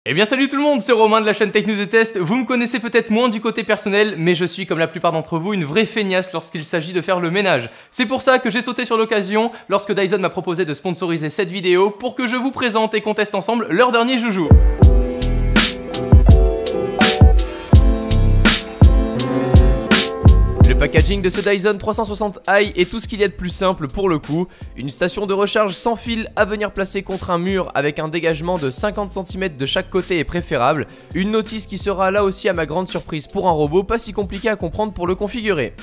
Eh bien salut tout le monde, c'est Romain de la chaîne Tech News et Test. Vous me connaissez peut-être moins du côté personnel, mais je suis comme la plupart d'entre vous une vraie feignasse lorsqu'il s'agit de faire le ménage. C'est pour ça que j'ai sauté sur l'occasion lorsque Dyson m'a proposé de sponsoriser cette vidéo pour que je vous présente et qu'on teste ensemble leur dernier joujou. Le packaging de ce Dyson 360i est tout ce qu'il y a de plus simple pour le coup. Une station de recharge sans fil à venir placer contre un mur avec un dégagement de 50 cm de chaque côté est préférable. Une notice qui sera là aussi à ma grande surprise pour un robot pas si compliqué à comprendre pour le configurer.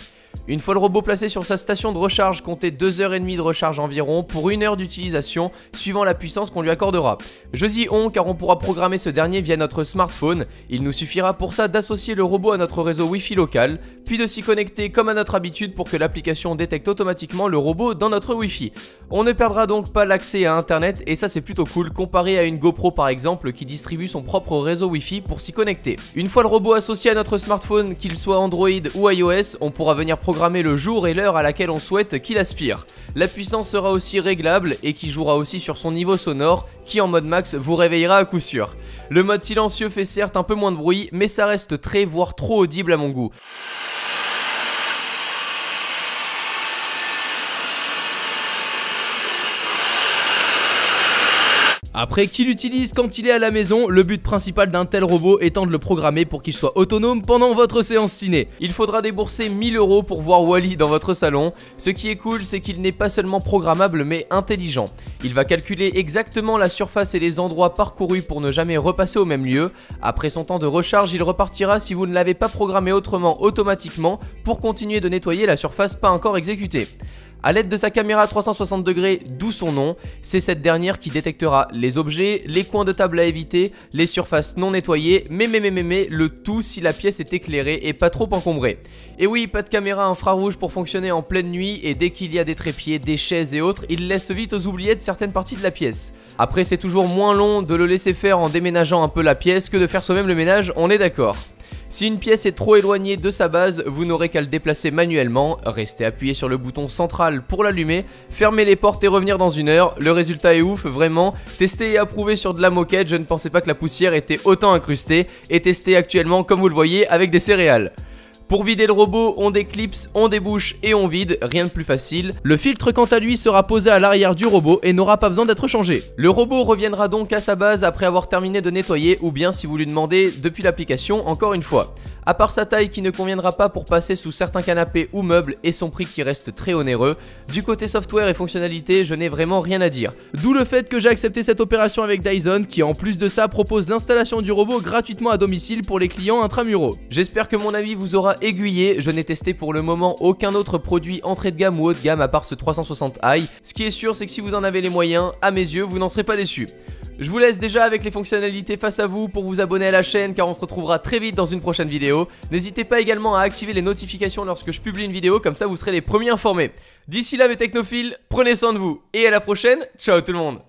Une fois le robot placé sur sa station de recharge, comptez 2h30 de recharge environ pour 1 heure d'utilisation suivant la puissance qu'on lui accordera. Je dis on car on pourra programmer ce dernier via notre smartphone. Il nous suffira pour ça d'associer le robot à notre réseau Wi-Fi local, puis de s'y connecter comme à notre habitude pour que l'application détecte automatiquement le robot dans notre Wi-Fi. On ne perdra donc pas l'accès à internet et ça c'est plutôt cool comparé à une GoPro par exemple qui distribue son propre réseau Wi-Fi pour s'y connecter. Une fois le robot associé à notre smartphone, qu'il soit Android ou iOS, on pourra venir programmer le jour et l'heure à laquelle on souhaite qu'il aspire. La puissance sera aussi réglable et qui jouera aussi sur son niveau sonore qui en mode max vous réveillera à coup sûr. Le mode silencieux fait certes un peu moins de bruit mais ça reste très voire trop audible à mon goût. Après, qui l'utilise quand il est à la maison, le but principal d'un tel robot étant de le programmer pour qu'il soit autonome pendant votre séance ciné. Il faudra débourser 1000 € pour voir Wall-E dans votre salon. Ce qui est cool, c'est qu'il n'est pas seulement programmable mais intelligent. Il va calculer exactement la surface et les endroits parcourus pour ne jamais repasser au même lieu. Après son temps de recharge, il repartira si vous ne l'avez pas programmé autrement automatiquement pour continuer de nettoyer la surface pas encore exécutée. A l'aide de sa caméra 360 degrés, d'où son nom, c'est cette dernière qui détectera les objets, les coins de table à éviter, les surfaces non nettoyées, mais le tout si la pièce est éclairée et pas trop encombrée. Et oui, pas de caméra infrarouge pour fonctionner en pleine nuit et dès qu'il y a des trépieds, des chaises et autres, il laisse vite aux oubliettes certaines parties de la pièce. Après, c'est toujours moins long de le laisser faire en déménageant un peu la pièce que de faire soi-même le ménage, on est d'accord. Si une pièce est trop éloignée de sa base, vous n'aurez qu'à le déplacer manuellement, restez appuyé sur le bouton central pour l'allumer, fermez les portes et revenir dans 1 heure, le résultat est ouf, vraiment, testé et approuvé sur de la moquette, je ne pensais pas que la poussière était autant incrustée, et testé actuellement comme vous le voyez avec des céréales. Pour vider le robot, on déclipse, on débouche et on vide, rien de plus facile. Le filtre quant à lui sera posé à l'arrière du robot et n'aura pas besoin d'être changé. Le robot reviendra donc à sa base après avoir terminé de nettoyer ou bien si vous lui demandez depuis l'application encore une fois. À part sa taille qui ne conviendra pas pour passer sous certains canapés ou meubles et son prix qui reste très onéreux, du côté software et fonctionnalité, je n'ai vraiment rien à dire. D'où le fait que j'ai accepté cette opération avec Dyson qui en plus de ça propose l'installation du robot gratuitement à domicile pour les clients intramuraux. J'espère que mon avis vous aura aiguillé, je n'ai testé pour le moment aucun autre produit entrée de gamme ou haut de gamme à part ce 360i. Ce qui est sûr c'est que si vous en avez les moyens, à mes yeux vous n'en serez pas déçus. Je vous laisse déjà avec les fonctionnalités face à vous pour vous abonner à la chaîne car on se retrouvera très vite dans une prochaine vidéo. N'hésitez pas également à activer les notifications lorsque je publie une vidéo, comme ça vous serez les premiers informés. D'ici là mes technophiles, prenez soin de vous et à la prochaine, ciao tout le monde.